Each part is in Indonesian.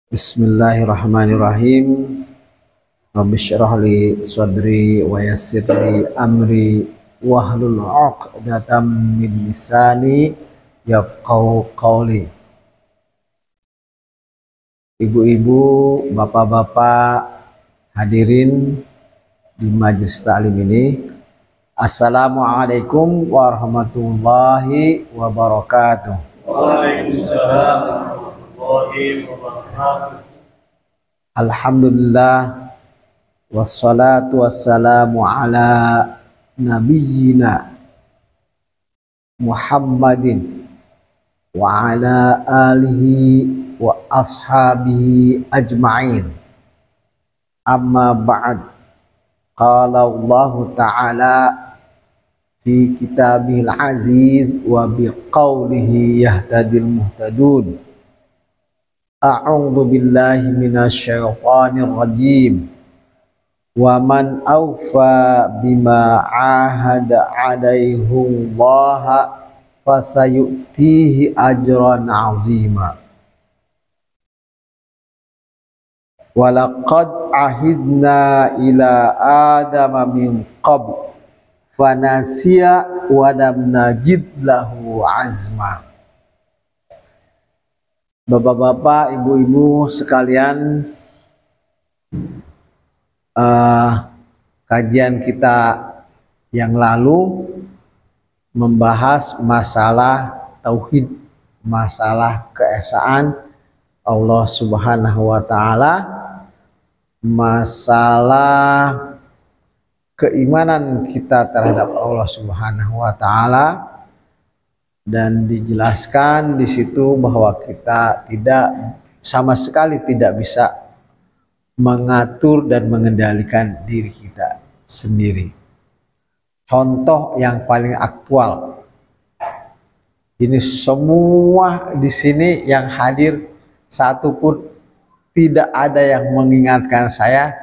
Bismillahirrahmanirrahim. Rabbi syrah li sadri wa yassir li amri wahlul 'uqdatam min lisani yafqahu qawli. Ibu-ibu, bapak-bapak hadirin di majelis taklim ini, Assalamualaikum warahmatullahi wabarakatuh. Waalaikumsalam warahmatullahi wabarakatuh. Alhamdulillah, wassalatu wassalamu ala nabiyyina Muhammadin wa ala alihi wa ashabihi ajma'in. Amma ba'd. Qala Allah ta'ala fi kitabihil aziz wa biqaulihi yahtadil muhtadun. A'udzu billahi minasyaitonir rajim. Wa man awfa bima ahada 'alaihi Allah fasayutihi ajran 'azima. Walaqad ahidna ila adama min qabl fanasiya wa lam najid lahu azma. Bapak-bapak, ibu-ibu sekalian, kajian kita yang lalu membahas masalah tauhid, masalah keesaan Allah Subhanahu wa taala, masalah keimanan kita terhadap Allah Subhanahu wa taala, dan dijelaskan di situ bahwa kita sama sekali tidak bisa mengatur dan mengendalikan diri kita sendiri. Contoh yang paling aktual, ini semua di sini yang hadir satu pun tidak ada yang mengingatkan saya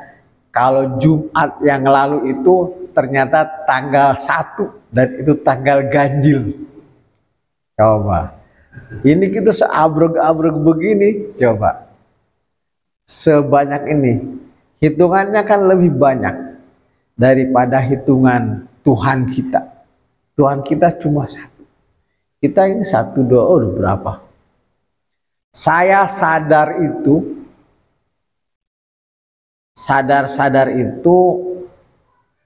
kalau Jumat yang lalu itu ternyata tanggal 1 dan itu tanggal ganjil. Coba, ini kita seabrek-abrek begini, coba. Sebanyak ini, hitungannya kan lebih banyak daripada hitungan Tuhan kita. Tuhan kita cuma satu. Kita ini satu, dua, udah berapa? Saya sadar itu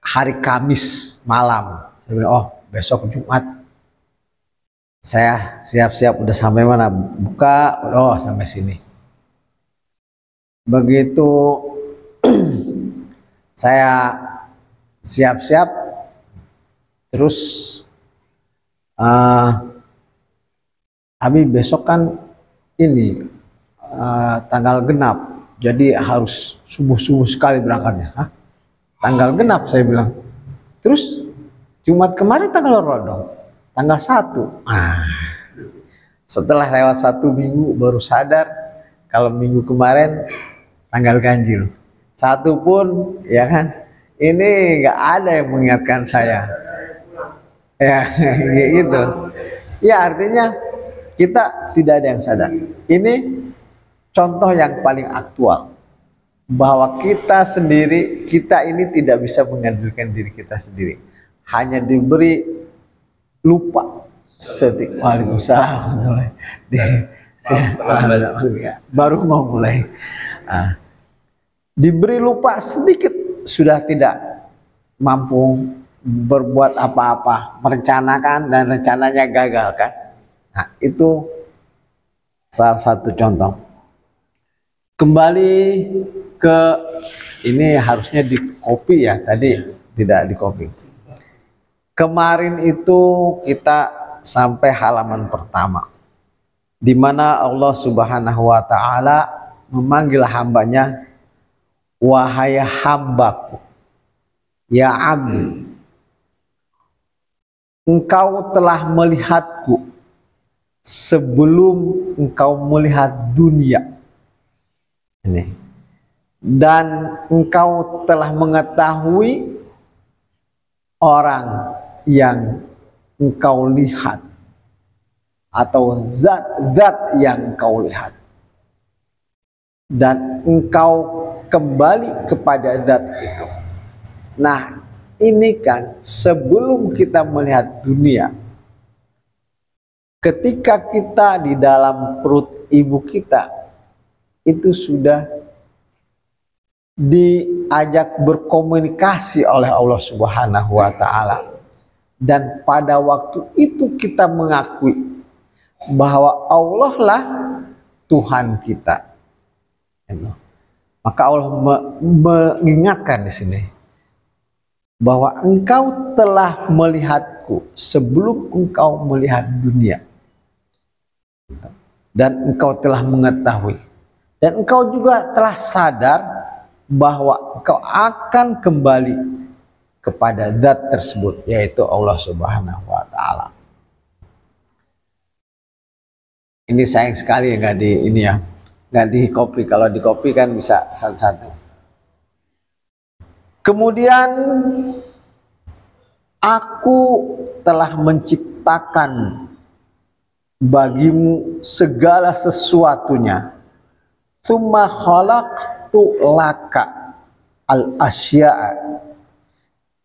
hari Kamis malam. Saya bilang, oh besok Jumat. Saya siap-siap udah sampai mana? Buka, oh sampai sini. Begitu saya siap-siap, terus Abi besok kan ini tanggal genap, jadi harus subuh-subuh sekali berangkatnya. Hah? Tanggal genap, saya bilang. Terus Jumat kemarin tanggal rodong, tanggal 1. Setelah lewat 1 minggu baru sadar kalau minggu kemarin tanggal ganjil. Satu pun, ya kan, ini nggak ada yang mengingatkan saya. Ya, gitu. Ya, artinya kita tidak ada yang sadar. Ini contoh yang paling aktual bahwa kita sendiri, kita ini tidak bisa mengendalikan diri kita sendiri. Hanya diberi lupa. Waalaikumsalam. Baru mau mulai. Diberi lupa sedikit sudah tidak mampu berbuat apa-apa, merencanakan dan rencananya gagal kan. Nah, itu salah satu contoh. Kembali ke ini, harusnya di copy ya, tadi tidak di copy. Kemarin itu kita sampai halaman pertama, di mana Allah Subhanahu wa taala memanggil hambanya, wahai hambaku, ya abdi, engkau telah melihatku sebelum engkau melihat dunia ini, dan engkau telah mengetahui orang yang engkau lihat atau zat-zat yang engkau lihat. dan engkau kembali kepada zat itu. Nah, ini kan sebelum kita melihat dunia, ketika kita di dalam perut ibu kita, itu sudah diajak berkomunikasi oleh Allah Subhanahu wa Ta'ala. Dan pada waktu itu kita mengakui bahwa Allah lah Tuhan kita. Maka Allah mengingatkan di sini bahwa engkau telah melihatku sebelum engkau melihat dunia, dan engkau telah mengetahui, dan engkau juga telah sadar bahwa engkau akan kembali kepada zat tersebut, yaitu Allah Subhanahu wa Ta'ala. Ini sayang sekali ya nggak di copy. Kalau di copy kan bisa satu-satu. Kemudian aku telah menciptakan bagimu segala sesuatunya. Tsumma khalaqtu laka al-asya'a.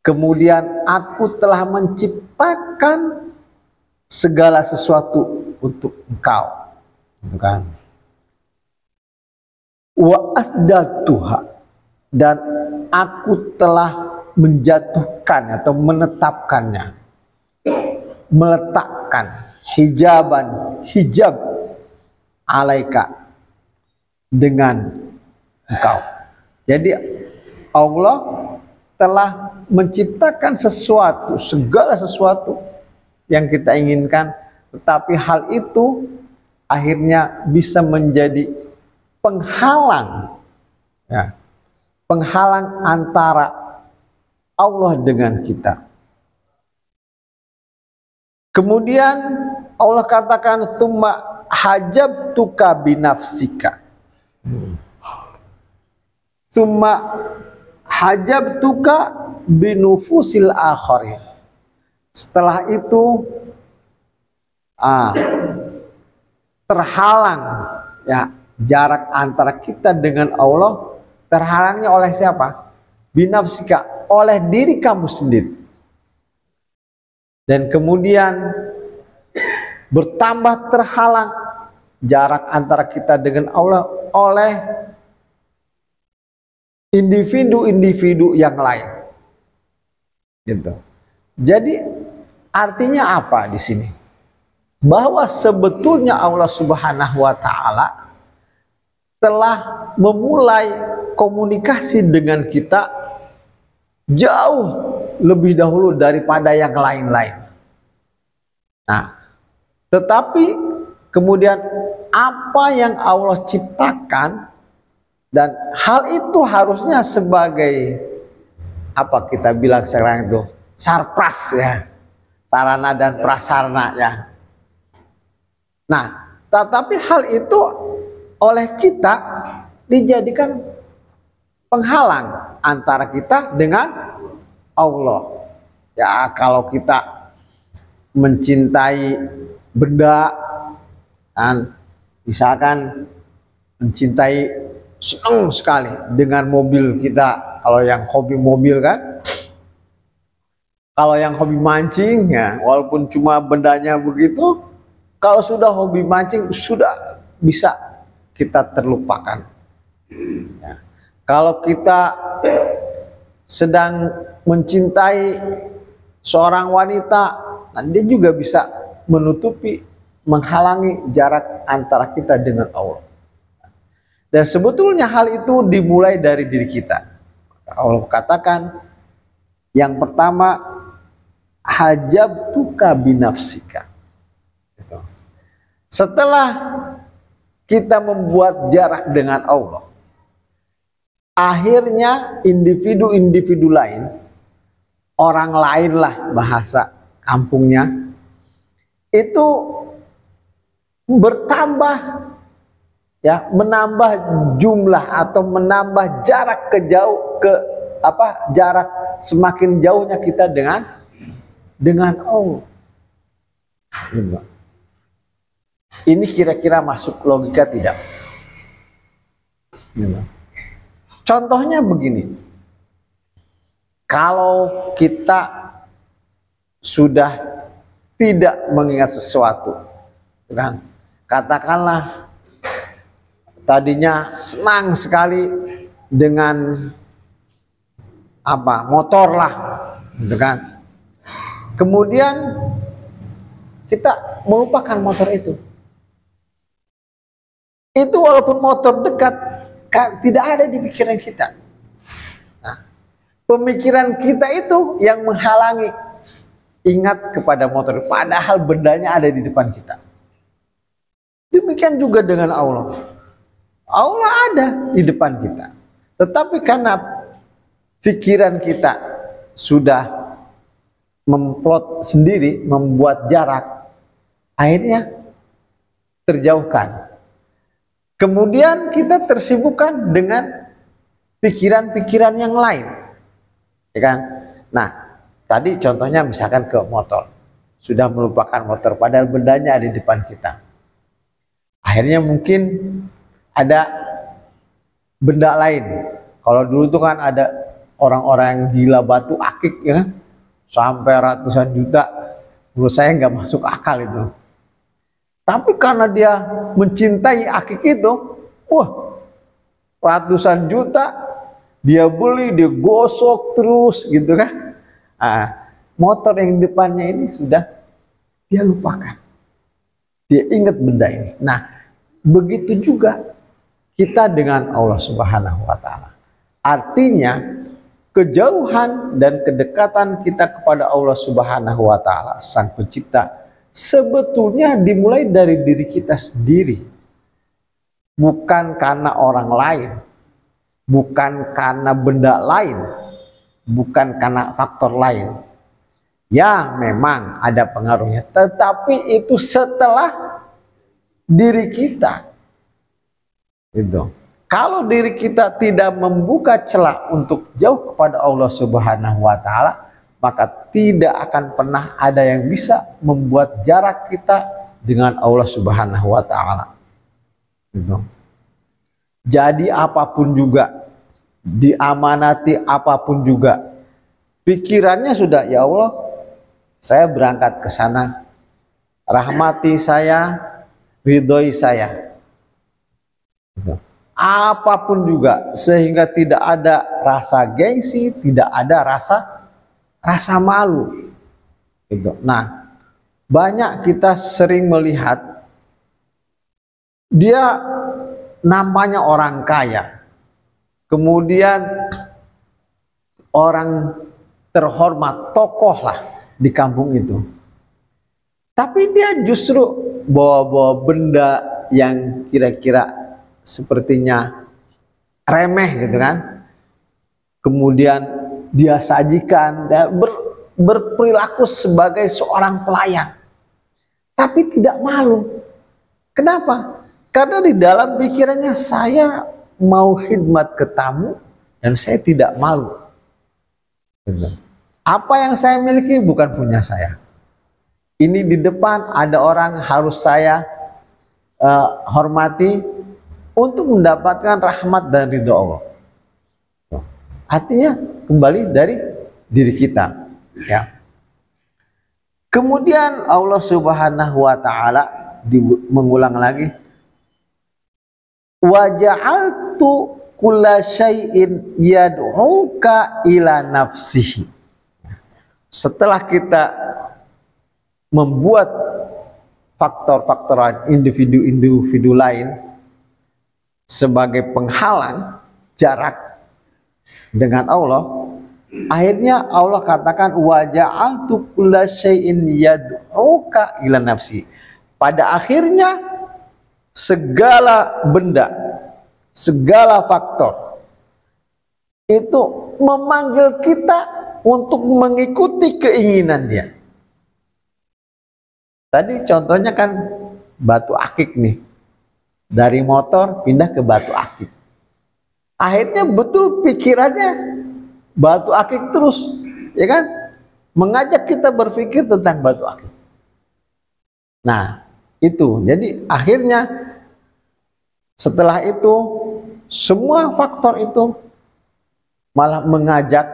Kemudian aku telah menciptakan segala sesuatu untuk engkau. Gitu kan? Wa asdaltuha, dan aku telah menjatuhkan atau menetapkannya, meletakkan hijab alaika dengan engkau. Jadi Allah telah menciptakan sesuatu, segala sesuatu yang kita inginkan, tetapi hal itu akhirnya bisa menjadi penghalang, ya, penghalang antara Allah dengan kita. Kemudian Allah katakan tsumma hajabtuka binafsika. Tsumma hajabtuka binufusil akharin. Setelah itu terhalang, ya, jarak antara kita dengan Allah terhalangnya oleh siapa? Binafsika, oleh diri kamu sendiri. Dan kemudian bertambah terhalang jarak antara kita dengan Allah oleh individu-individu yang lain. Gitu. Jadi artinya apa di sini? Bahwa sebetulnya Allah Subhanahu wa Ta'ala telah memulai komunikasi dengan kita jauh lebih dahulu daripada yang lain-lain. Nah, tetapi kemudian apa yang Allah ciptakan, dan hal itu harusnya sebagai apa kita bilang sekarang itu sarpras, ya, sarana dan prasarana, ya. Nah, tetapi hal itu oleh kita dijadikan penghalang antara kita dengan Allah. Ya, kalau kita mencintai benda, dan misalkan mencintai, senang sekali dengan mobil kita, kalau yang hobi mobil kan, kalau yang hobi mancing, ya, walaupun cuma bendanya begitu, kalau sudah hobi mancing sudah bisa kita terlupakan. Ya. Kalau kita sedang mencintai seorang wanita, nah dia juga bisa menutupi, menghalangi jarak antara kita dengan Allah. Dan sebetulnya hal itu dimulai dari diri kita. Allah katakan yang pertama, hajabtuka binafsika. Setelah kita membuat jarak dengan Allah, akhirnya individu-individu lain, orang lain lah bahasa kampungnya, itu bertambah, ya, menambah jumlah atau menambah jarak jarak semakin jauhnya kita dengan Allah. Ini kira-kira masuk logika tidak? Gitu. Contohnya begini, kalau kita sudah tidak mengingat sesuatu, kan? Katakanlah tadinya senang sekali dengan motor lah, gitu kan? Kemudian kita melupakan motor itu. Itu walaupun motor dekat, tidak ada di pikiran kita. Nah, pemikiran kita itu yang menghalangi ingat kepada motor, padahal bendanya ada di depan kita. Demikian juga dengan Allah. Allah ada di depan kita. Tetapi karena pikiran kita sudah memplot sendiri, membuat jarak, akhirnya terjauhkan. Kemudian kita tersibukkan dengan pikiran-pikiran yang lain, ya kan? Nah, tadi contohnya misalkan ke motor, sudah melupakan motor, padahal bendanya ada di depan kita. Akhirnya mungkin ada benda lain. Kalau dulu tuh kan ada orang-orang yang gila batu akik, ya kan? Sampai ratusan juta, menurut saya nggak masuk akal itu. Tapi karena dia mencintai akik itu, wah, ratusan juta dia beli, dia gosok terus gitu kan. Motor yang depannya ini sudah dia lupakan. Dia ingat benda ini. Nah, begitu juga kita dengan Allah Subhanahu wa Ta'ala. Artinya, kejauhan dan kedekatan kita kepada Allah Subhanahu wa Ta'ala, Sang Pencipta, sebetulnya dimulai dari diri kita sendiri, bukan karena orang lain, bukan karena benda lain, bukan karena faktor lain. Ya, memang ada pengaruhnya, tetapi itu setelah diri kita. Itu. Kalau diri kita tidak membuka celah untuk jauh kepada Allah Subhanahu wa Ta'ala, maka tidak akan pernah ada yang bisa membuat jarak kita dengan Allah Subhanahu wa Ta'ala. Gitu. Jadi apapun juga, diamanati apapun juga, pikirannya sudah, ya Allah, saya berangkat ke sana, rahmati saya, ridhoi saya. Gitu. Apapun juga, sehingga tidak ada rasa gengsi, tidak ada rasa malu. Gitu. Nah, banyak kita sering melihat dia nampaknya orang kaya, kemudian orang terhormat, tokoh lah di kampung itu, tapi dia justru bawa-bawa benda yang kira-kira sepertinya remeh gitu kan, kemudian dia sajikan, dia berperilaku sebagai seorang pelayan, tapi tidak malu. Kenapa? Karena di dalam pikirannya, saya mau khidmat ke tamu dan saya tidak malu. Apa yang saya miliki bukan punya saya. Ini di depan ada orang harus saya hormati untuk mendapatkan rahmat dan ridho Allah. Artinya kembali dari diri kita, ya. Kemudian Allah Subhanahu wa Ta'ala mengulang lagi, wa ja'altu kulla syai'in yad'uka ila nafsihi. Setelah kita membuat faktor-faktor individu-individu lain sebagai penghalang jarak dengan Allah, akhirnya Allah katakan wa ja'altu kulla syai'in yad'uka ila nafsi. Pada akhirnya segala benda, segala faktor itu memanggil kita untuk mengikuti keinginan dia. Tadi contohnya kan batu akik nih, dari motor pindah ke batu akik. Akhirnya betul pikirannya batu akik terus, ya kan? Mengajak kita berpikir tentang batu akik. Nah, itu. Jadi akhirnya setelah itu semua faktor itu malah mengajak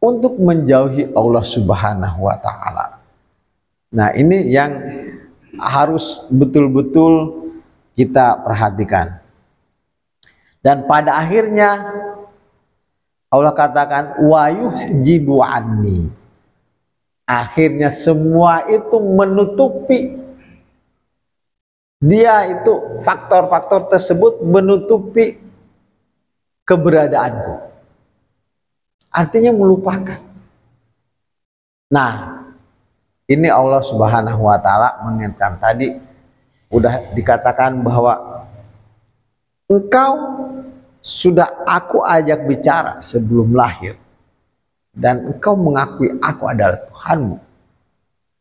untuk menjauhi Allah Subhanahu wa taala. Nah, ini yang harus betul-betul kita perhatikan. Dan pada akhirnya Allah katakan wa yuhjibu anni. Akhirnya semua itu menutupi, dia itu faktor-faktor tersebut menutupi keberadaanku. Artinya melupakan. Nah, ini Allah Subhanahu wa taala mengingatkan tadi udah dikatakan bahwa engkau sudah aku ajak bicara sebelum lahir dan engkau mengakui aku adalah Tuhanmu.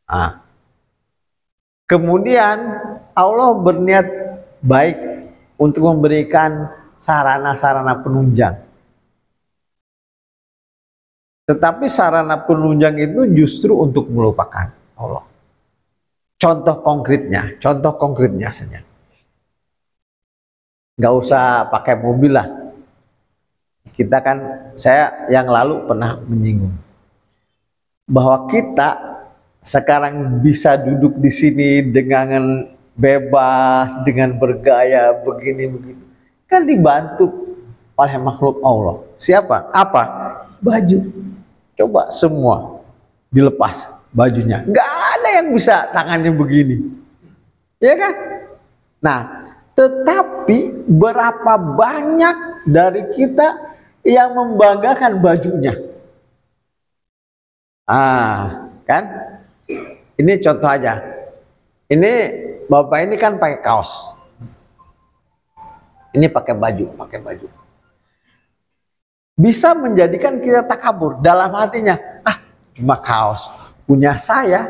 Nah, kemudian Allah berniat baik untuk memberikan sarana-sarana penunjang. Tetapi sarana penunjang itu justru untuk melupakan Allah. Contoh konkretnya saja. Nggak usah pakai mobil lah. Kita kan, saya yang lalu pernah menyinggung bahwa kita sekarang bisa duduk di sini dengan bebas, dengan bergaya begini-begini. Kan dibantu oleh makhluk Allah. Siapa? Apa? Baju. Coba semua dilepas bajunya. Nggak ada yang bisa tangannya begini. Ya kan? Nah, tetapi berapa banyak dari kita yang membanggakan bajunya. Kan? Ini contoh aja. Ini Bapak ini kan pakai kaos. Ini pakai baju. Bisa menjadikan kita takabur dalam hatinya. Cuma kaos punya saya.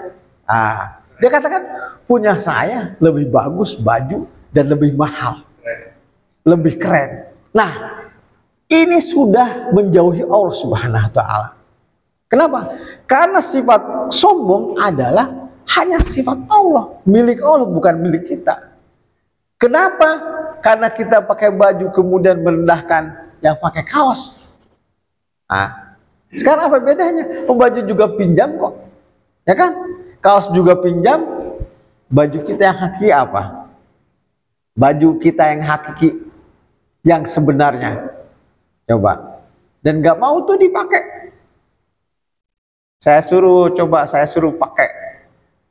Dia katakan punya saya lebih bagus baju dan lebih mahal, lebih keren. Nah, ini sudah menjauhi Allah Subhanahu wa taala. Kenapa? Karena sifat sombong adalah hanya sifat Allah, milik Allah, bukan milik kita. Kenapa? Karena kita pakai baju kemudian merendahkan yang pakai kaos. Sekarang apa bedanya? Baju juga pinjam kok, ya kan? Kaos juga pinjam. Baju kita yang hakiki apa? Baju kita yang hakiki, yang sebenarnya, coba. Dan nggak mau tuh dipakai. Saya suruh pakai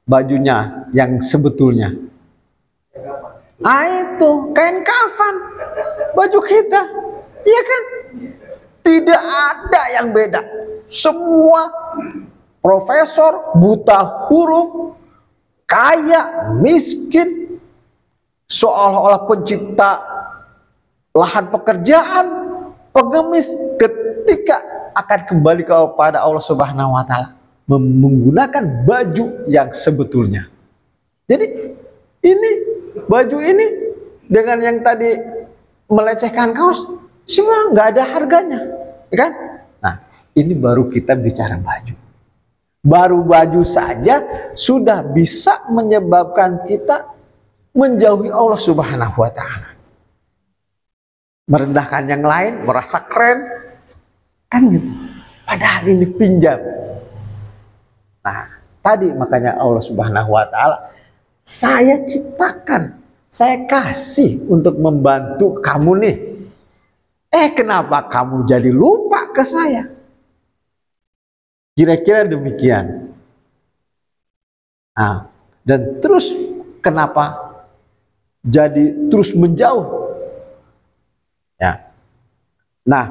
bajunya yang sebetulnya. Itu kain kafan, baju kita, iya kan? Tidak ada yang beda. Semua profesor, buta huruf, kaya, miskin, seolah-olah pencipta lahan pekerjaan, pengemis, ketika akan kembali kepada Allah Subhanahu wa taala menggunakan baju yang sebetulnya. Jadi ini baju ini dengan yang tadi melecehkan kaos, semua nggak ada harganya, ya kan? Nah, ini baru kita bicara baju. Baru baju saja sudah bisa menyebabkan kita menjauhi Allah Subhanahu wa taala. Merendahkan yang lain, merasa keren, kan gitu. Padahal ini pinjam. Nah, tadi makanya Allah Subhanahu wa taala, saya ciptakan, saya kasih untuk membantu kamu nih. Kenapa kamu jadi lupa ke saya? Kira-kira demikian. Dan terus kenapa jadi terus menjauh? Ya. Nah,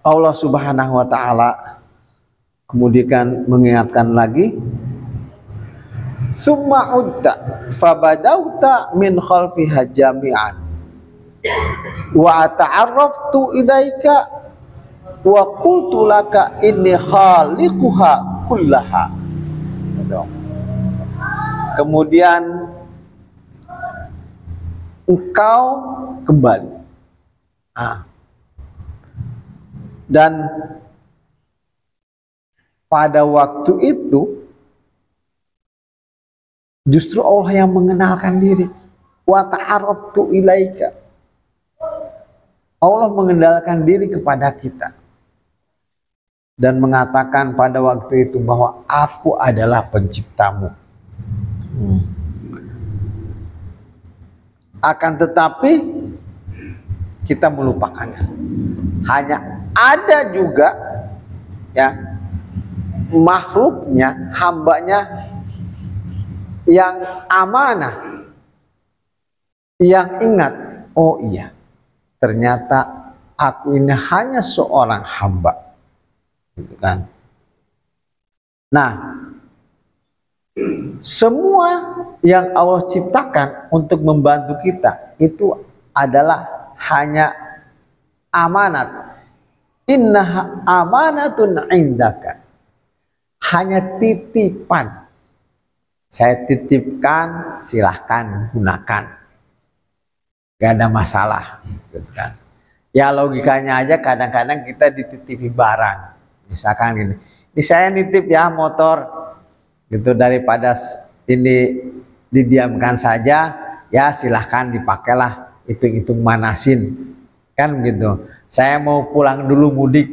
Allah Subhanahu wa taala kemudian mengingatkan lagi, summa udda fabadauta min khalfiha jami'an wa ta'arraftu ilaika wa qultu laka inni khaliquha kullaha. Kemudian engkau kembali, dan pada waktu itu justru Allah yang mengenalkan diri. wa ta'araftu ilaika. Allah mengendalikan diri kepada kita dan mengatakan pada waktu itu bahwa aku adalah penciptamu. Akan tetapi kita melupakannya. Hanya ada juga ya makhluknya, hambanya yang amanah, yang ingat, oh iya, ternyata aku ini hanya seorang hamba, gitu kan. Nah, semua yang Allah ciptakan untuk membantu kita itu adalah hanya amanat. Innaha amanatun indaka. Hanya titipan. Saya titipkan, silahkan gunakan. Gak ada masalah, gitu kan. Ya logikanya aja kadang-kadang kita dititipi barang. Misalkan gini, ini saya nitip ya motor, gitu, daripada ini didiamkan saja, ya silahkan dipakailah, hitung-hitung manasin, kan gitu. Saya mau pulang dulu mudik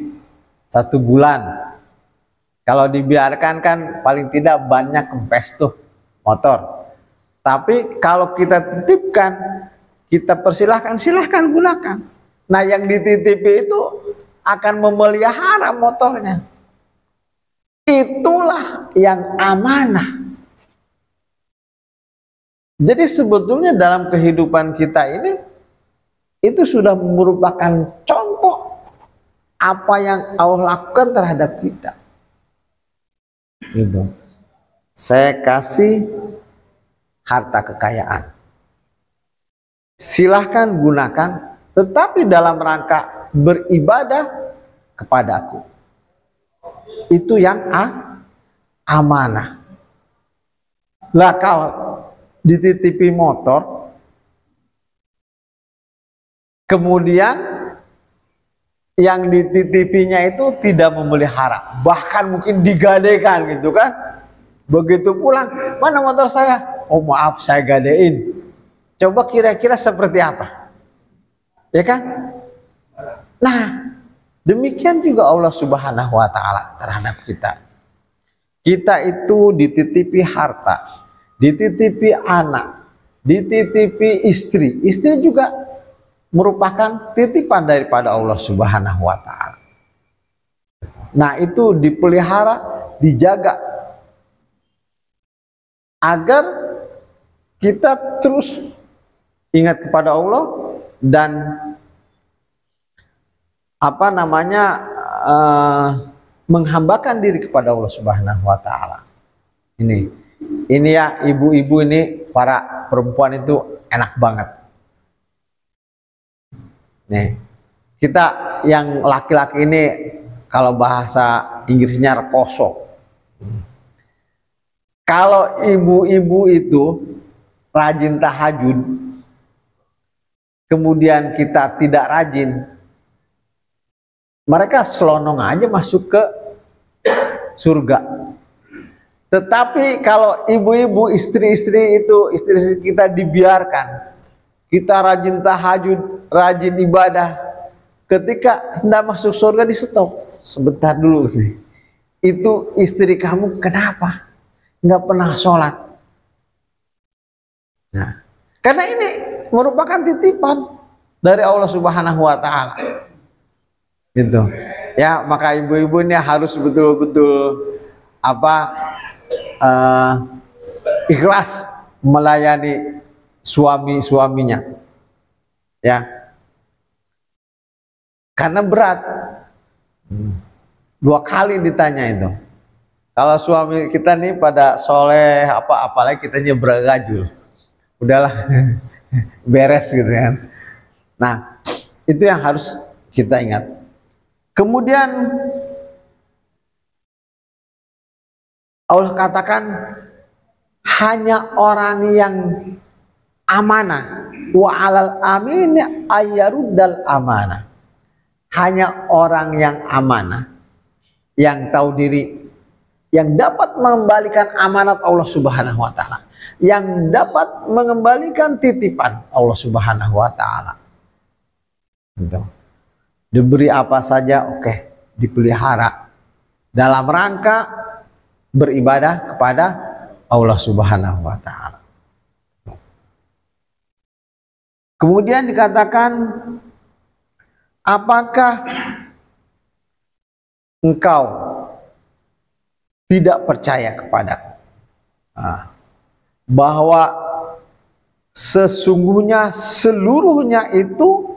1 bulan. Kalau dibiarkan kan paling tidak banyak kempes tuh motor. Tapi kalau kita titipkan, kita persilahkan, silahkan gunakan. Nah yang dititipi itu akan memelihara motornya. Itulah yang amanah. Jadi sebetulnya dalam kehidupan kita ini itu sudah merupakan contoh apa yang Allah lakukan terhadap kita. Gitu. Saya kasih harta kekayaan. Silahkan gunakan, tetapi dalam rangka beribadah kepadaku. Itu yang amanah. Lah kalau dititipi motor, kemudian yang dititipinya itu tidak memelihara, bahkan mungkin digadekan gitu kan. Begitu pulang, mana motor saya? Oh maaf, saya gadein. Coba kira-kira seperti apa? Ya kan? Nah, demikian juga Allah Subhanahu wa Ta'ala terhadap kita. Kita itu dititipi harta, dititipi anak, dititipi istri. Istri juga merupakan titipan daripada Allah Subhanahu wa Ta'ala. Nah, itu dipelihara, dijaga agar kita terus ingat kepada Allah dan menghambakan diri kepada Allah Subhanahu wa Ta'ala. Ini ya ibu-ibu ini, para perempuan itu enak banget. Nih, kita yang laki-laki ini kalau bahasa Inggrisnya rekoso. Kalau ibu-ibu itu rajin tahajud, kemudian kita tidak rajin, mereka selonong aja masuk ke surga. Tetapi kalau ibu-ibu, istri-istri itu, istri kita dibiarkan, kita rajin tahajud, rajin ibadah, ketika hendak masuk surga di stop. Sebentar dulu nih. Itu istri kamu kenapa nggak pernah sholat? Nah, karena ini merupakan titipan dari Allah Subhanahu wa Ta'ala. Gitu. Ya, maka ibu-ibu ini harus betul-betul ikhlas melayani suami-suaminya. Ya. Karena berat. 2 kali ditanya itu. Kalau suami kita nih pada soleh apalagi kitanya bergajul. Udahlah beres gitu kan. Nah, itu yang harus kita ingat. Kemudian Allah katakan hanya orang yang amanah, wa alal amin ayyaruddal amanah. Hanya orang yang amanah, yang tahu diri, yang dapat mengembalikan amanat Allah Subhanahu wa taala, yang dapat mengembalikan titipan Allah Subhanahu wa taala. Gitu. Diberi apa saja, oke, dipelihara dalam rangka beribadah kepada Allah Subhanahu wa taala. Kemudian dikatakan, apakah engkau tidak percaya kepada bahwa sesungguhnya seluruhnya itu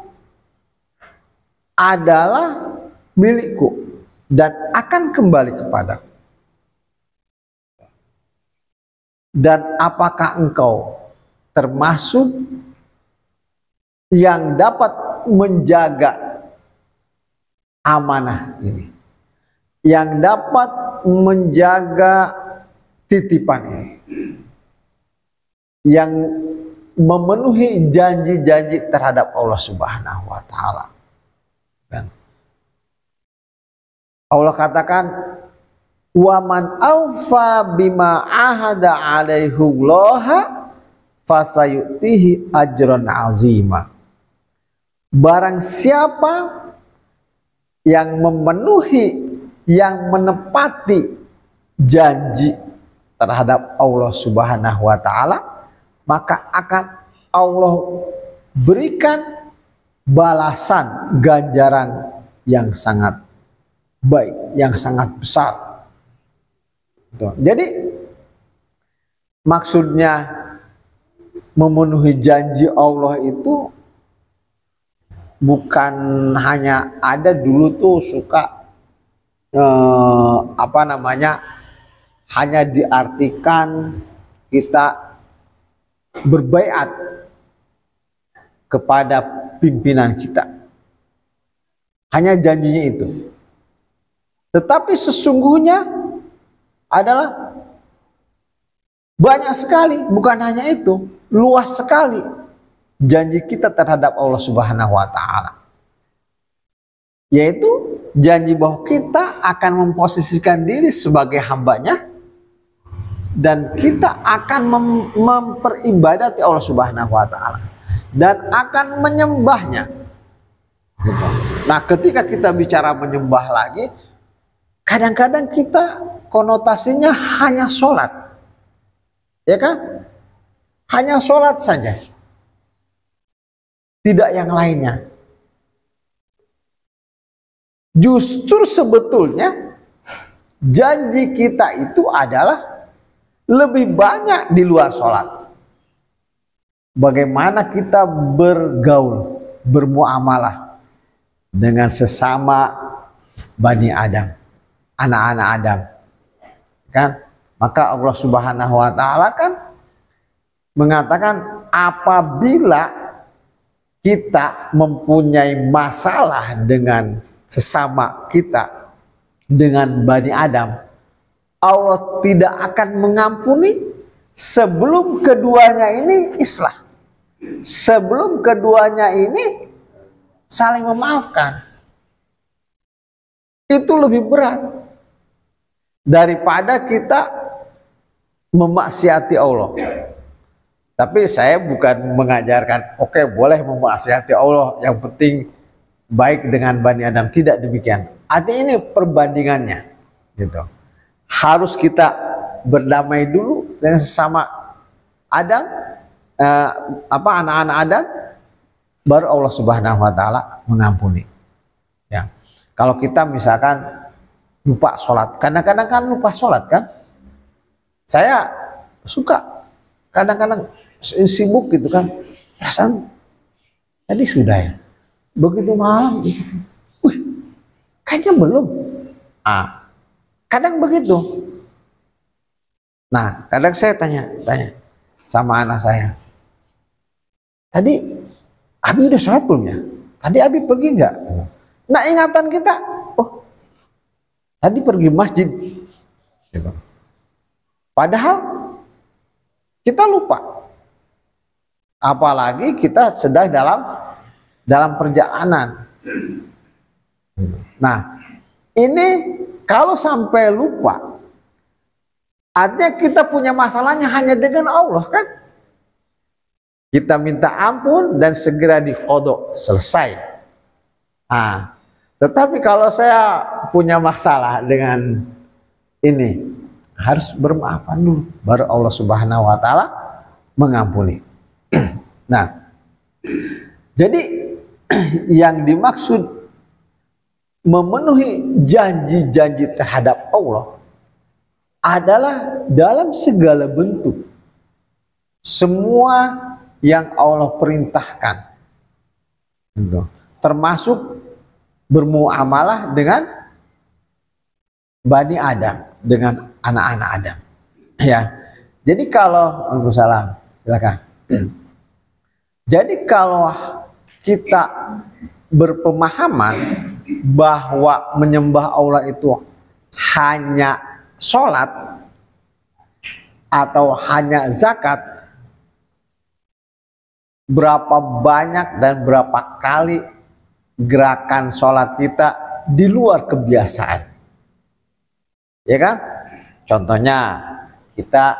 adalah milikku dan akan kembali kepada. Dan apakah engkau termasuk yang dapat menjaga amanah ini, yang dapat menjaga titipan ini, yang memenuhi janji-janji terhadap Allah Subhanahu wa taala. Dan Allah katakan, wa man awfa bima ahada alaihi Allah fasayutihi ajran azima. Barang siapa yang memenuhi, yang menepati janji terhadap Allah Subhanahu wa taala, maka akan Allah berikan balasan ganjaran yang sangat baik, yang sangat besar. Jadi maksudnya memenuhi janji Allah itu bukan hanya ada dulu tuh suka hanya diartikan kita berbaiat kepada pimpinan kita, hanya janjinya itu. Tetapi sesungguhnya adalah banyak sekali, bukan hanya itu, luas sekali janji kita terhadap Allah Subhanahu wa taala. Yaitu janji bahwa kita akan memposisikan diri sebagai hambanya dan kita akan memperibadati Allah Subhanahu wa taala dan akan menyembahnya. Nah, ketika kita bicara menyembah lagi, kadang-kadang kita konotasinya hanya sholat, ya kan? Hanya sholat saja, tidak yang lainnya. Justru sebetulnya janji kita itu adalah lebih banyak di luar sholat. Bagaimana kita bergaul, bermuamalah dengan sesama Bani Adam, anak-anak Adam, kan? Maka Allah Subhanahu wa taala kan mengatakan, apabila kita mempunyai masalah dengan sesama kita, dengan Bani Adam, Allah tidak akan mengampuni sebelum keduanya ini islah, sebelum keduanya ini saling memaafkan. Itu lebih berat daripada kita memaksiati Allah. Tapi saya bukan mengajarkan oke, boleh memaksiati Allah, yang penting baik dengan Bani Adam. Tidak demikian. Artinya ini perbandingannya, gitu. Harus kita berdamai dulu dengan sesama Adam, anak-anak Adam, baru Allah Subhanahu wa taala mengampuni. Ya. Kalau kita misalkan lupa sholat, kadang-kadang kan lupa sholat kan. Saya suka kadang-kadang sibuk gitu kan, perasaan tadi sudah ya, begitu malam gitu. Kayaknya belum. Kadang begitu. Nah, kadang saya tanya sama anak saya, tadi Abi udah sholat belum ya? Tadi Abi pergi nggak? Nah, ingatan kita, oh tadi pergi masjid, gitu. Padahal kita lupa. Apalagi kita sedang dalam perjalanan. Nah, ini kalau sampai lupa, Artinya kita punya masalahnya hanya dengan Allah kan. Kita minta ampun dan segera diqodho, selesai. Tetapi kalau saya punya masalah dengan ini, harus bermaafan dulu, baru Allah Subhanahu wa Ta'ala mengampuni. Nah, jadi yang dimaksud memenuhi janji-janji terhadap Allah adalah dalam segala bentuk, semua yang Allah perintahkan, termasuk bermuamalah dengan Bani Adam, dengan anak-anak Adam. Ya, jadi kalau Waalaikumsalam, silakan. Jadi kalau kita berpemahaman bahwa menyembah Allah itu hanya sholat atau hanya zakat, berapa banyak dan berapa kali gerakan sholat kita di luar kebiasaan, ya kan? Contohnya kita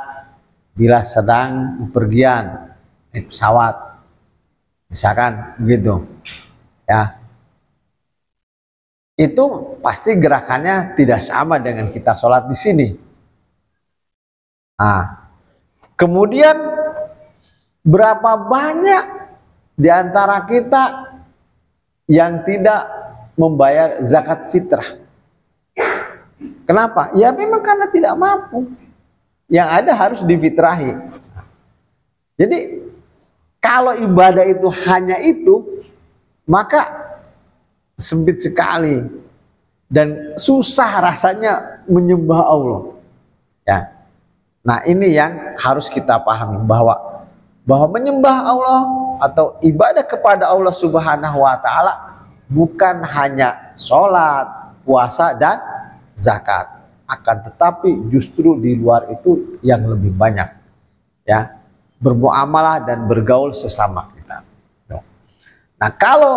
bila sedang bepergian naik pesawat, misalkan begitu, ya, itu pasti gerakannya tidak sama dengan kita sholat di sini. Kemudian berapa banyak di antara kita yang tidak membayar zakat fitrah? Kenapa? Ya memang karena tidak mampu. Yang ada harus difitrahi. Jadi kalau ibadah itu hanya itu, maka sempit sekali dan susah rasanya menyembah Allah. Ya. Nah, ini yang harus kita pahami, bahwa menyembah Allah atau ibadah kepada Allah Subhanahu wa Ta'ala bukan hanya sholat, puasa, dan zakat, akan tetapi justru di luar itu yang lebih banyak, ya, bermuamalah dan bergaul sesama kita. Nah, kalau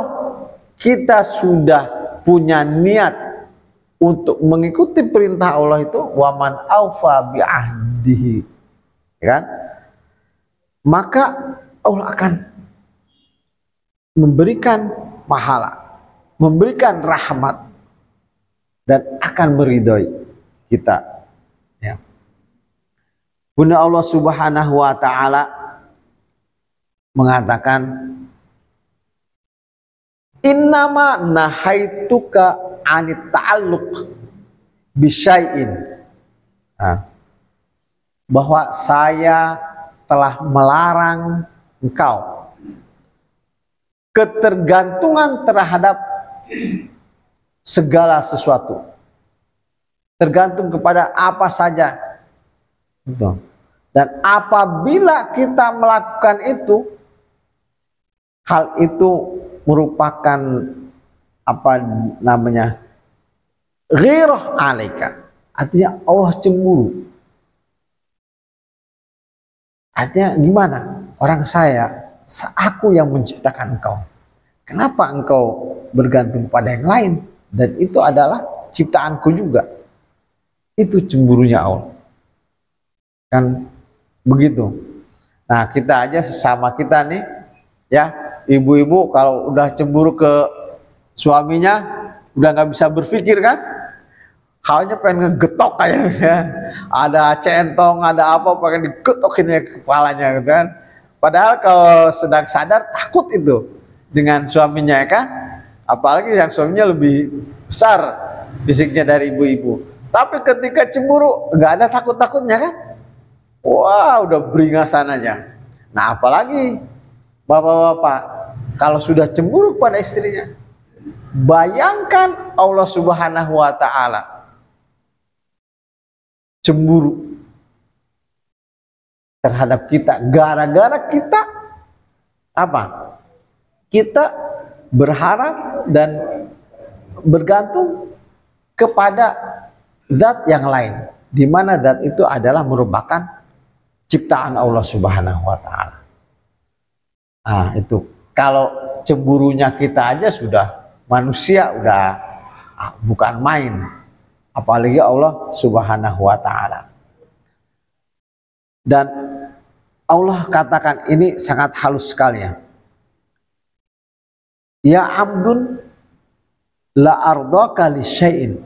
kita sudah punya niat untuk mengikuti perintah Allah itu, waman aufa bi ahdihi, ya kan? Maka Allah akan memberikan pahala, memberikan rahmat, dan akan meridhoi kita. Ya. Bunda Allah Subhanahu wa Ta'ala mengatakan, innama nahaituka anit ta'alluq bisyai'in, bahwa saya telah melarang engkau ketergantungan terhadap segala sesuatu, tergantung kepada apa saja. Dan apabila kita melakukan itu, hal itu merupakan apa namanya, ghirah alaika, artinya Allah cemburu. Artinya gimana? Orang saya, aku yang menciptakan engkau, kenapa engkau bergantung pada yang lain? Dan itu adalah ciptaanku juga. Itu cemburunya Allah, kan begitu. Nah, kita aja sesama kita nih, ya, ibu-ibu kalau udah cemburu ke suaminya, udah nggak bisa berpikir kan, halnya pengen ngegetok kayaknya, ada centong, ada apa, pengen digetokin ya kepalanya gitu kan. Padahal kalau sedang sadar takut itu dengan suaminya, ya kan, apalagi yang suaminya lebih besar fisiknya dari ibu-ibu. Tapi ketika cemburu nggak ada takut-takutnya kan, wah udah beringasan aja. Nah, apalagi bapak-bapak kalau sudah cemburu pada istrinya, bayangkan Allah Subhanahu wa Ta'ala cemburu terhadap kita gara-gara kita apa? Kita berharap dan bergantung kepada zat yang lain, di mana zat itu adalah merupakan ciptaan Allah Subhanahu wa Ta'ala. Nah, itu kalau cemburunya kita aja sudah manusia, udah bukan main, apalagi Allah Subhanahu wa Ta'ala. Dan Allah katakan ini sangat halus sekali ya. Ya abdun la ardaka li syai'in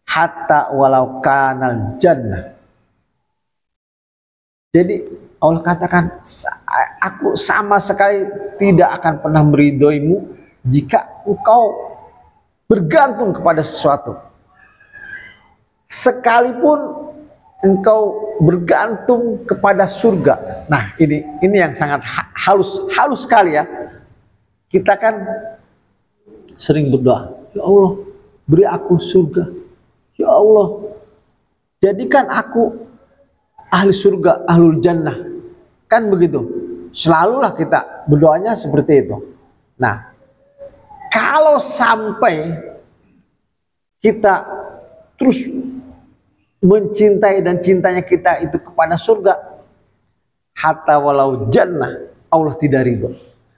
hatta walau kanal jannah. Jadi Allah katakan, aku sama sekali tidak akan pernah meridhoimu jika engkau bergantung kepada sesuatu. Sekalipun engkau bergantung kepada surga. Nah, ini yang sangat halus sekali ya. Kita kan sering berdoa, ya Allah, beri aku surga. Ya Allah, jadikan aku ahli surga, ahlul jannah. Kan begitu. Selalulah kita berdoanya seperti itu. Nah, kalau sampai kita terus mencintai dan cintanya kita itu kepada surga, hatta walau jannah, Allah tidak ridho.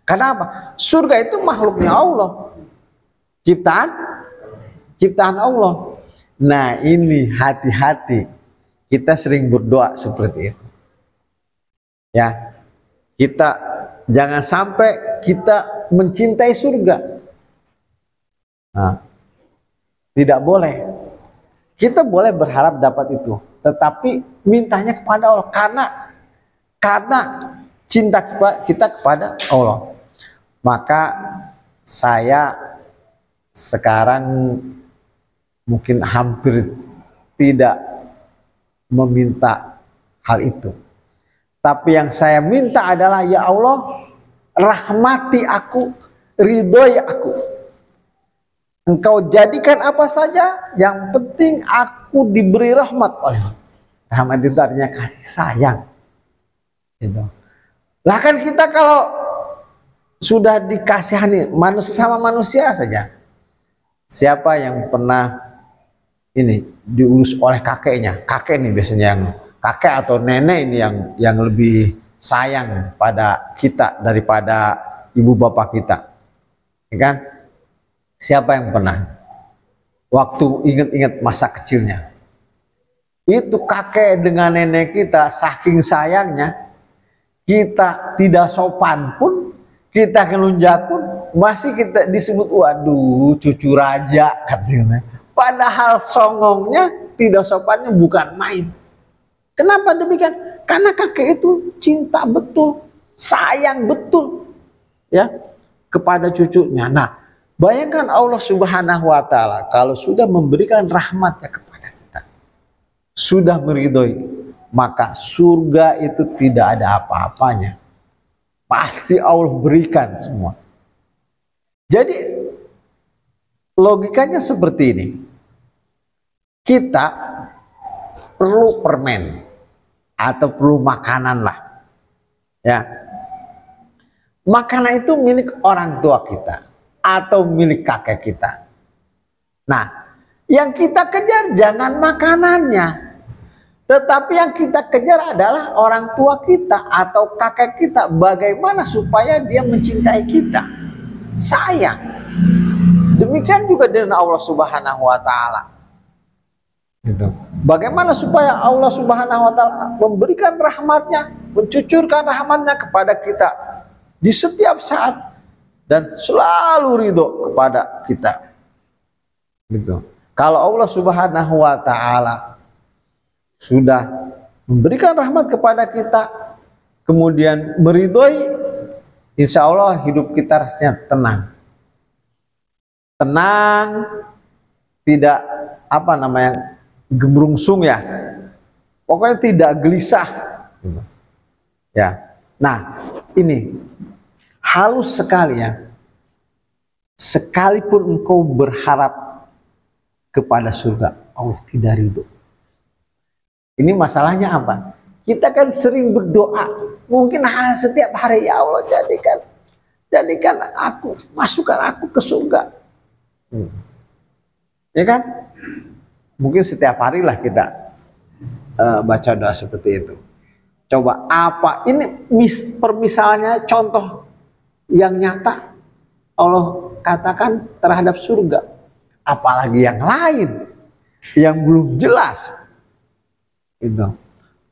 Kenapa? Surga itu makhluknya Allah, ciptaan Allah. Nah, ini hati-hati, kita sering berdoa seperti itu ya. Kita jangan sampai kita mencintai surga. Nah, tidak boleh. Kita boleh berharap dapat itu, tetapi mintanya kepada Allah karena cinta kita kepada Allah. Maka saya sekarang mungkin hampir tidak meminta hal itu. Tapi yang saya minta adalah, ya Allah, rahmati aku, ridhoi aku. Engkau jadikan apa saja, yang penting aku diberi rahmat oleh Allah. Rahmat itu artinya kasih sayang. Gitu. Lah kan kita kalau sudah dikasihani manusia sama manusia saja. Siapa yang pernah ini diurus oleh kakeknya? Kakek ini biasanya yang kakek atau nenek ini yang lebih sayang pada kita daripada ibu bapak kita. Ya kan? Siapa yang pernah waktu ingat-ingat masa kecilnya, itu kakek dengan nenek kita saking sayangnya, kita tidak sopan pun, kita kelunjak pun masih kita disebut waduh cucu raja katanya. Padahal songongnya, tidak sopannya bukan main. Kenapa demikian? Karena kakek itu cinta betul, sayang betul ya kepada cucunya. Nah, bayangkan Allah Subhanahu wa Ta'ala kalau sudah memberikan rahmatnya kepada kita, sudah meridhoi, maka surga itu tidak ada apa-apanya. Pasti Allah berikan semua. Jadi logikanya seperti ini. Kita perlu permen atau perlu makanan lah. Ya. Makanan itu milik orang tua kita atau milik kakek kita. Nah, yang kita kejar jangan makanannya, tetapi yang kita kejar adalah orang tua kita atau kakek kita. Bagaimana supaya dia mencintai kita, sayang. Demikian juga dengan Allah Subhanahu wa Ta'ala. Gitu. Bagaimana supaya Allah Subhanahu wa Ta'ala memberikan rahmatnya, mencucurkan rahmatnya kepada kita di setiap saat dan selalu ridho kepada kita. Gitu. Kalau Allah Subhanahu wa Ta'ala sudah memberikan rahmat kepada kita, kemudian meridhoi, insya Allah hidup kita rasanya tenang. Tenang, tidak gemerungsung ya. Pokoknya tidak gelisah. Ya. Nah, ini halus sekali ya. Sekalipun engkau berharap kepada surga, Allah tidak ridho. Ini masalahnya apa? Kita kan sering berdoa, mungkin setiap hari, ya Allah jadikan aku, masukkan aku ke surga. Ya kan? Mungkin setiap hari lah kita baca doa seperti itu. Coba apa? Ini permisalannya contoh yang nyata Allah katakan terhadap surga. Apalagi yang lain yang belum jelas. Itu.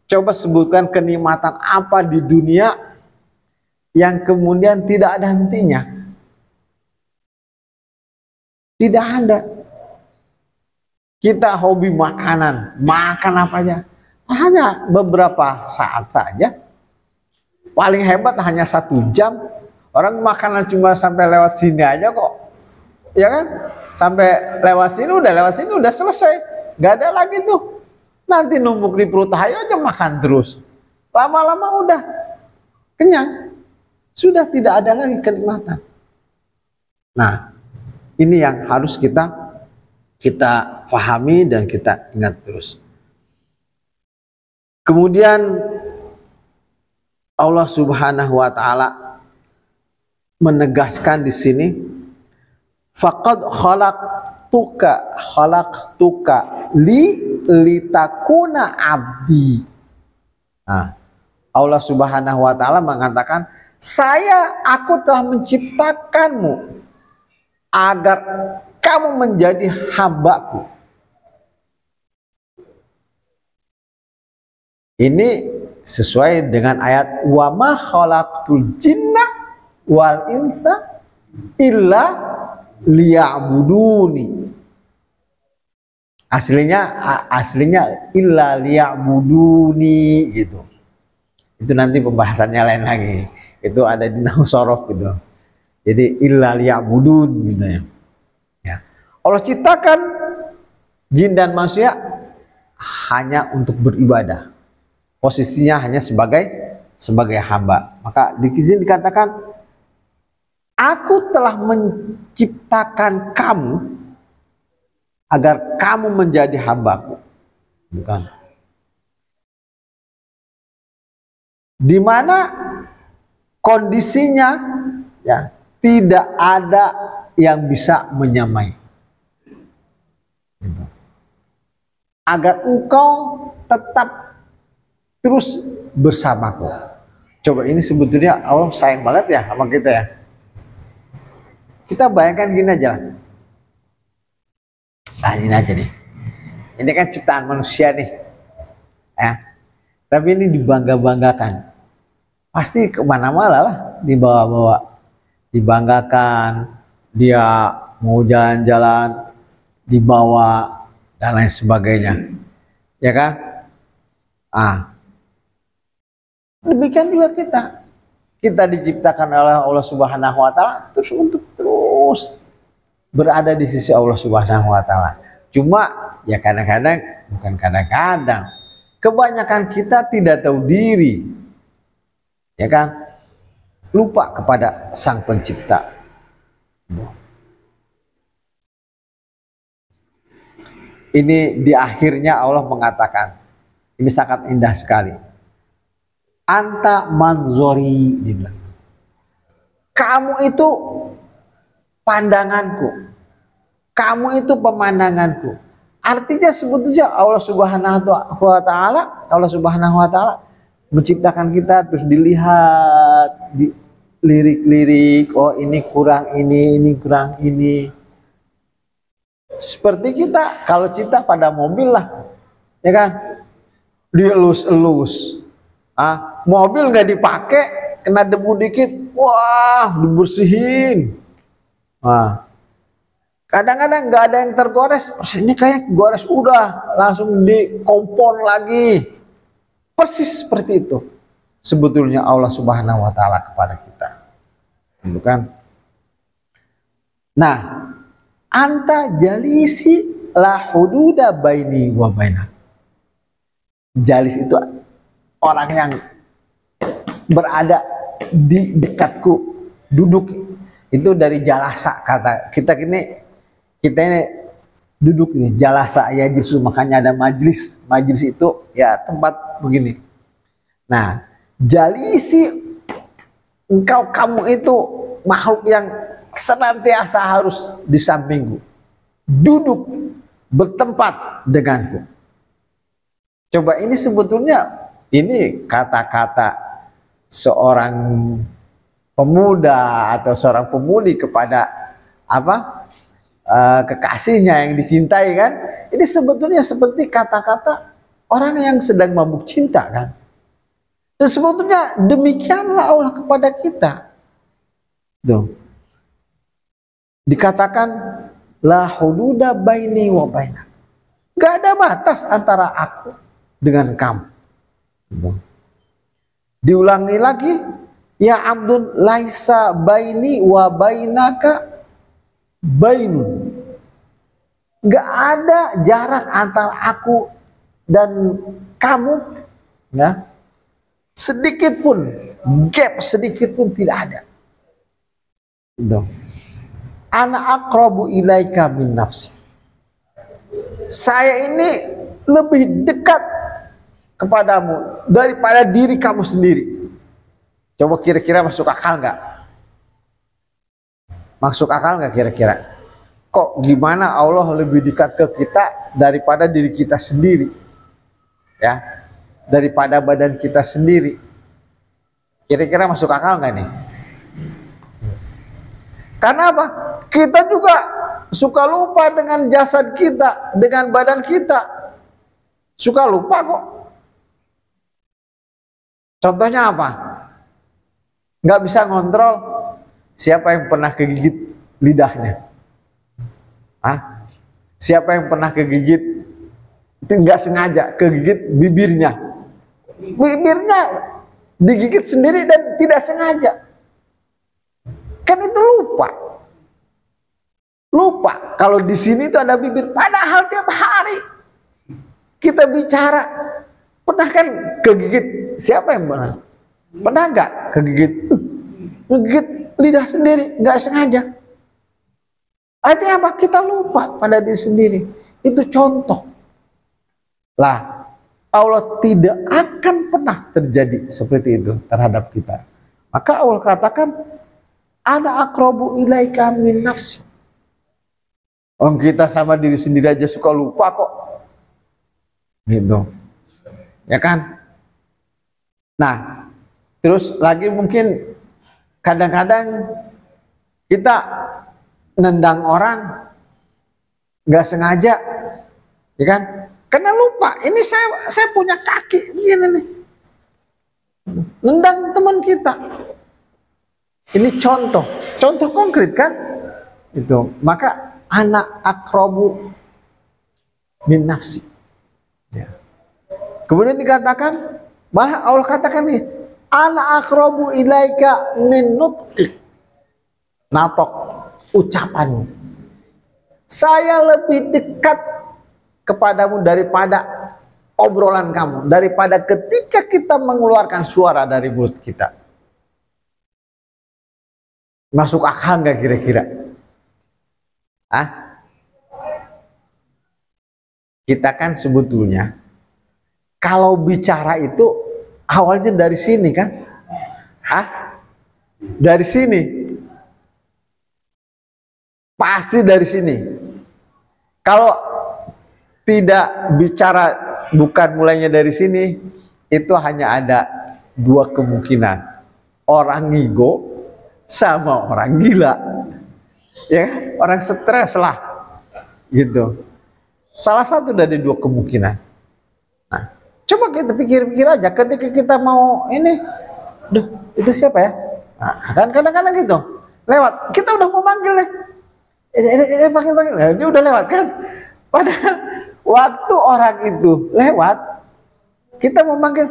Coba sebutkan kenikmatan apa di dunia yang kemudian tidak ada hentinya. Tidak ada. Kita hobi makanan, makan apa aja. Hanya beberapa saat saja. Paling hebat hanya 1 jam. Orang makanan cuma sampai lewat sini aja kok. Ya kan? Sampai lewat sini udah selesai. Gak ada lagi tuh. Nanti numpuk di perut, ayo aja makan terus. Lama-lama udah kenyang. Sudah tidak ada lagi kenikmatan. Nah, ini yang harus kita fahami dan kita ingat terus. Kemudian Allah Subhanahu wa taala menegaskan di sini, faqad khalaqtuka litakuna abdi. Nah, Allah Subhanahu wa taala mengatakan, aku telah menciptakanmu agar kamu menjadi hambaku. Ini sesuai dengan ayat wa ma khalaqtul jinna wal insa illa liya'buduni. Aslinya illa liya'buduni gitu. Itu nanti pembahasannya lain lagi. Itu ada di nahwu shorof gitu. Jadi illa liya'budun gitu ya. Ya. Allah ciptakan jin dan manusia hanya untuk beribadah. Posisinya hanya sebagai hamba. Maka di sini dikatakan, aku telah menciptakan kamu agar kamu menjadi hambaku. Bukan. Di mana kondisinya ya tidak ada yang bisa menyamai. Agar engkau tetap terus bersamaku. Coba ini sebetulnya Allah sayang banget ya sama kita ya. Kita bayangkan gini aja lah. Nah ini aja nih. Ini kan ciptaan manusia nih. Ya. Tapi ini dibangga-banggakan. Pasti kemana-mana lah dibawa-bawa. Dibanggakan. Dia mau jalan-jalan. Dibawa. Dan lain sebagainya. Ya kan? Demikian juga kita. Kita diciptakan oleh Allah Subhanahu wa taala terus untuk terus berada di sisi Allah Subhanahu wa taala. Cuma ya kadang-kadang, bukan kadang-kadang, kebanyakan kita tidak tahu diri. Ya kan? Lupa kepada Sang Pencipta. Ini di akhirnya Allah mengatakan, ini sangat indah sekali. Anta manzori, dibilang. Kamu itu pandanganku. Kamu itu pemandanganku. Artinya sebetulnya Allah Subhanahu wa taala menciptakan kita terus dilihat, dilirik-lirik, oh ini kurang ini kurang ini. Seperti kita kalau cinta pada mobil lah, ya kan? Dielus-elus. Mobil nggak dipakai, kena debu dikit, wah dibersihin. Kadang-kadang nggak ada yang tergores, persennya kayak gores, udah langsung dikompon lagi. Persis seperti itu sebetulnya Allah Subhanahu wa taala kepada kita. Bukan? Nah, anta jalisi la hududa baini wa bainak. Jalis itu orang yang berada di dekatku, duduk. Itu dari jalasa, kata kita ini duduk nih, jalasa ya justru, makanya ada majlis. Majlis itu ya tempat begini. Nah, jalisi, kamu itu makhluk yang senantiasa harus di sampingku, duduk bertempat denganku. Coba ini sebetulnya ini kata-kata seorang pemuda atau seorang pemudi kepada kekasihnya yang dicintai kan. Ini sebetulnya seperti kata-kata orang yang sedang mabuk cinta kan. Dan sebetulnya demikianlah Allah kepada kita. Tuh. Dikatakan la hududa baini wa bainak. Gak ada batas antara aku dengan kamu. Tuh. Diulangi lagi, ya abdun laisa baini wa bainaka bainun. Gak ada jarak antara aku dan kamu, ya. Sedikit pun, gap sedikit pun tidak ada. Tuh. Ana aqrabu ilaika min nafsi. Saya ini lebih dekat kepadamu daripada diri kamu sendiri. Coba kira-kira masuk akal nggak? Masuk akal nggak kira-kira? Kok gimana Allah lebih dekat ke kita daripada diri kita sendiri? Ya, daripada badan kita sendiri. Kira-kira masuk akal nggak nih? Karena apa? Kita juga suka lupa dengan jasad kita, dengan badan kita. Suka lupa kok. Contohnya apa? Nggak bisa ngontrol siapa yang pernah kegigit lidahnya. Hah? Siapa yang pernah kegigit, itu nggak sengaja kegigit bibirnya. Bibirnya digigit sendiri dan tidak sengaja. Kan itu lupa. Lupa kalau di sini itu ada bibir. Padahal tiap hari kita bicara. Pernah kan kegigit? Siapa yang pernah? Pernah nggak kegigit? Kegigit lidah sendiri, nggak sengaja. Artinya apa? Kita lupa pada diri sendiri. Itu contoh. Lah, Allah tidak akan pernah terjadi seperti itu terhadap kita. Maka Allah katakan, ana aqrabu ilaika min nafsi. Kita sama diri sendiri aja suka lupa kok. Gitu. Ya kan? Nah, terus lagi mungkin kadang-kadang kita nendang orang nggak sengaja, ya kan? Karena lupa, ini saya punya kaki begini nih. Nendang teman kita. Ini contoh konkret kan? Itu. Maka anak aqrabu min nafsi. Ya. Kemudian dikatakan, malah Allah katakan nih, ana aqrabu ilaika min nutqik. Natok, ucapanmu. Saya lebih dekat kepadamu daripada obrolan kamu, daripada ketika kita mengeluarkan suara dari mulut kita. Masuk akal nggak kira-kira? Kita kan sebetulnya kalau bicara itu awalnya dari sini kan? Dari sini. Pasti dari sini. Kalau tidak bicara bukan mulainya dari sini, itu hanya ada dua kemungkinan. Orang ngigo sama orang gila. Ya, orang stres lah. Gitu. Salah satu dari dua kemungkinan. Nah, coba kita pikir-pikir aja ketika kita mau ini, duh, itu siapa ya? Nah, kan kadang-kadang gitu. Lewat, kita udah mau manggil nih. Panggil. Nah, dia udah lewat kan? Padahal waktu orang itu lewat, kita mau manggil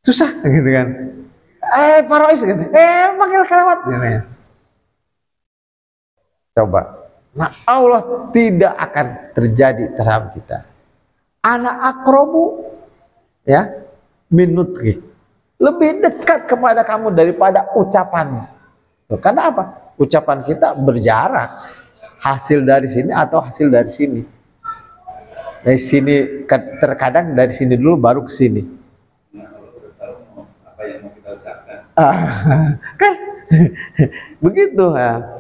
susah gitu kan. Pak Rois gitu. Manggil kelewat gitu ya. Coba. Nah, Allah tidak akan terjadi terhadap kita. Ana aqrabu ya min nutqik. Lebih dekat kepada kamu daripada ucapanmu. Karena apa? Ucapan kita berjarak. Hasil dari sini atau hasil dari sini. Dari sini terkadang dari sini dulu baru ke sini. Apa yang mau kita ucapkan? Kan begitu ya.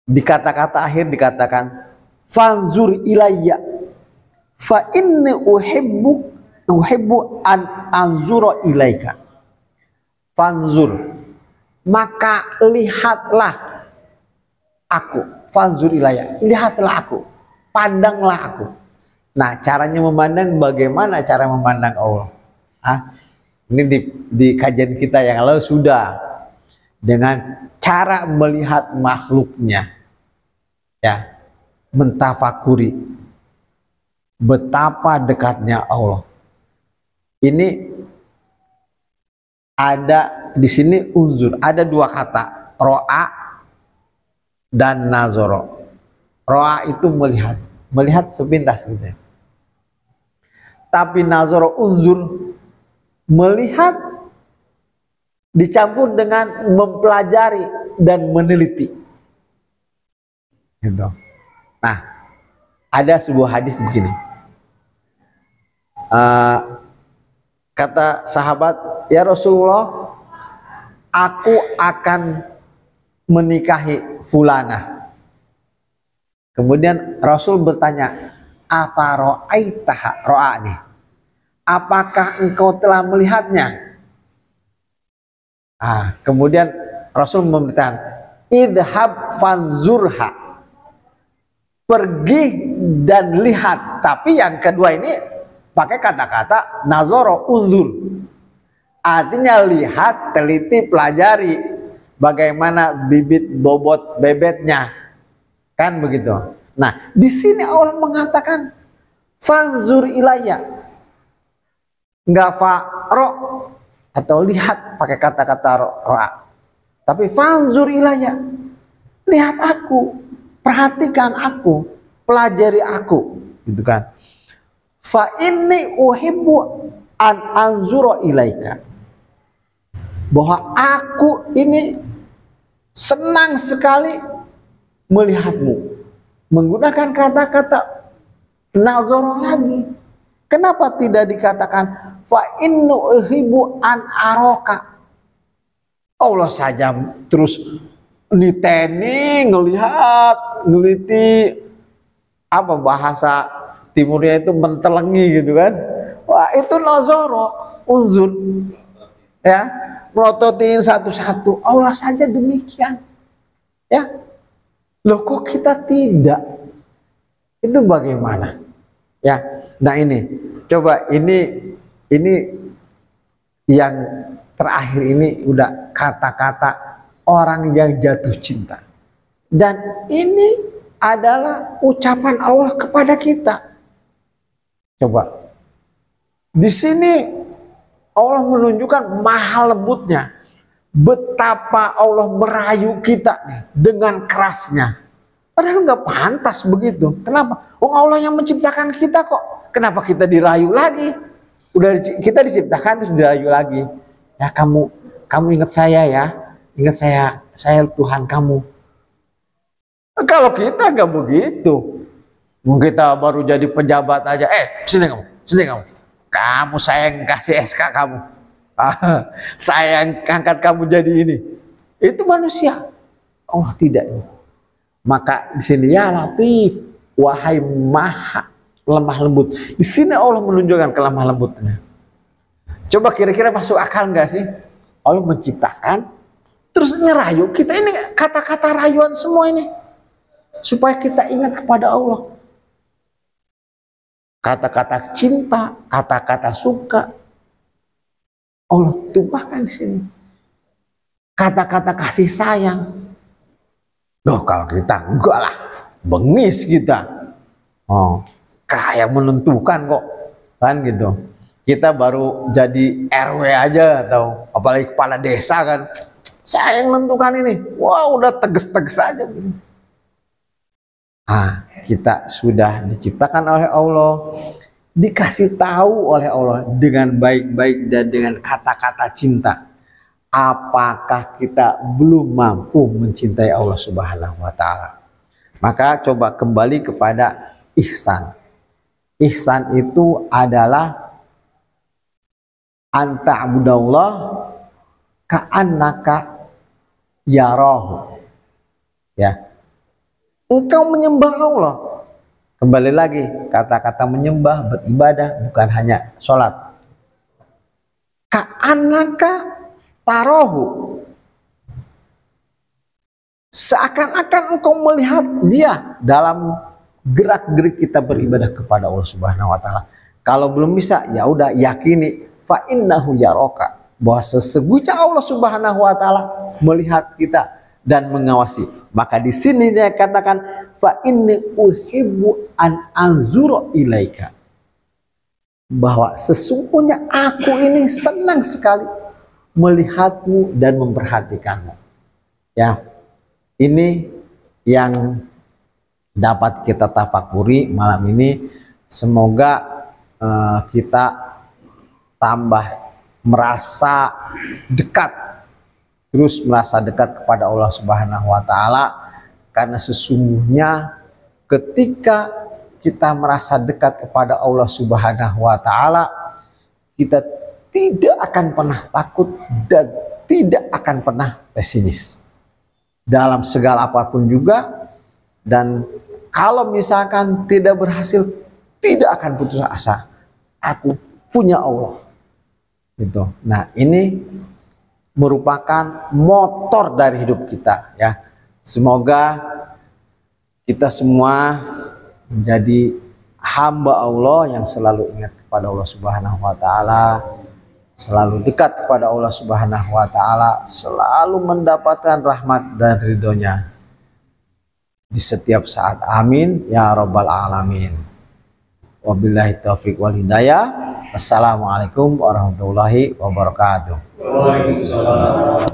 Di kata-kata akhir dikatakan fanzur ilayya fa inni uhibbu an anzura ilaika. Fanzur, maka lihatlah aku. Fanzur ilayya, lihatlah aku, pandanglah aku. Nah, caranya memandang, bagaimana cara memandang Allah? Hah? Ini di kajian kita yang lalu sudah, dengan cara melihat makhluknya, ya, mentafakuri betapa dekatnya Allah. Ini ada di sini unzur, ada dua kata, ro'a dan nazoro. Ro'a itu melihat, melihat sepintas gitu ya. Tapi nazoro unzur, melihat dicampur dengan mempelajari dan meneliti. Gitu. Nah, ada sebuah hadis begini. Kata sahabat, ya Rasulullah, aku akan menikahi fulana. Kemudian Rasul bertanya, afaro'aitaha ro'ani, apakah engkau telah melihatnya? Kemudian Rasul memberitakan, idhab fanzurha, pergi dan lihat. Tapi yang kedua ini pakai kata-kata nazoro unzur, artinya lihat, teliti, pelajari bagaimana bibit bobot bebetnya, kan begitu. Nah, di sini Allah mengatakan fanzur ilayya, nggak fa'ro atau lihat pakai kata-kata ro'a, tapi fanzur ilayya, lihat aku, perhatikan aku, pelajari aku, gitu kan. Fa inni uhibbu an anzura ilaika, bahwa aku ini senang sekali melihatmu. Menggunakan kata-kata nazar lagi. Kenapa tidak dikatakan fa inni uhibbu an araka? Allah saja terus niteni, ngelihat, ngeliti, apa bahasa timurnya itu, mentelengi gitu kan. Wah, itu nazara unzur, ya, melototin satu-satu. Allah saja demikian, ya. Loh, kok kita tidak? Itu bagaimana? Ya, nah ini coba, ini yang terakhir ini udah kata-kata orang yang jatuh cinta, dan ini adalah ucapan Allah kepada kita. Coba di sini Allah menunjukkan maha lembutnya, betapa Allah merayu kita nih dengan kerasnya. Padahal nggak pantas begitu. Kenapa? Oh, Allah yang menciptakan kita kok. Kenapa kita dirayu lagi? Udah kita diciptakan terus dirayu lagi. Ya, kamu ingat saya ya, ingat saya Tuhan kamu. Kalau kita nggak begitu, kita baru jadi pejabat aja, sini kamu, kamu saya yang kasih SK kamu, saya yang angkat kamu jadi ini. Itu manusia. Allah tidak. Maka di sini ya Latif, wahai maha lemah lembut. Di sini Allah menunjukkan kelemah lembutnya. Coba kira-kira masuk akal nggak sih? Allah menciptakan, terus ngerayu kita. Ini kata-kata rayuan semua ini, supaya kita ingat kepada Allah. Kata-kata cinta, kata-kata suka, Allah tumpahkan di sini. Kata-kata kasih sayang. Loh, kalau kita enggak lah, bengis kita. Oh, kayak menentukan kok, kan gitu. Kita baru jadi RW aja, atau apalagi kepala desa kan, saya yang menentukan ini. Wah, udah tegas-tegas aja. Kita sudah diciptakan oleh Allah, dikasih tahu oleh Allah dengan baik-baik dan dengan kata-kata cinta. Apakah kita belum mampu mencintai Allah Subhanahu wa Ta'ala? Maka coba kembali kepada ihsan. Ihsan itu adalah anta'budallah ka'annaka yarahu. Ya. Engkau menyembah Allah. Kembali lagi, kata-kata menyembah, beribadah bukan hanya sholat. Ka'annaka tarohu, seakan-akan engkau melihat dia dalam gerak-gerik kita beribadah kepada Allah Subhanahu wa taala. Kalau belum bisa, ya udah yakini fa innahu yaraka, bahwa sesungguhnya Allah Subhanahu wa taala melihat kita dan mengawasi. Maka di sini dia katakan fa inni uhibbu an anzura ilaika, bahwa sesungguhnya aku ini senang sekali melihatmu dan memperhatikanmu. Ya, ini yang dapat kita tafakuri malam ini. Semoga kita tambah merasa dekat, terus merasa dekat kepada Allah Subhanahu wa taala, karena sesungguhnya ketika kita merasa dekat kepada Allah Subhanahu wa taala, kita tidak akan pernah takut dan tidak akan pernah pesimis dalam segala apapun juga. Dan kalau misalkan tidak berhasil, tidak akan putus asa. Aku punya Allah. Gitu. Nah, ini merupakan motor dari hidup kita, ya. Semoga kita semua menjadi hamba Allah yang selalu ingat kepada Allah Subhanahu wa taala, selalu dekat kepada Allah Subhanahu wa taala, selalu mendapatkan rahmat dan ridhonya di setiap saat. Amin ya rabbal alamin. Wabillahi taufiq wal hidayah. Assalamualaikum warahmatullahi wabarakatuh. Waalaikumsalam.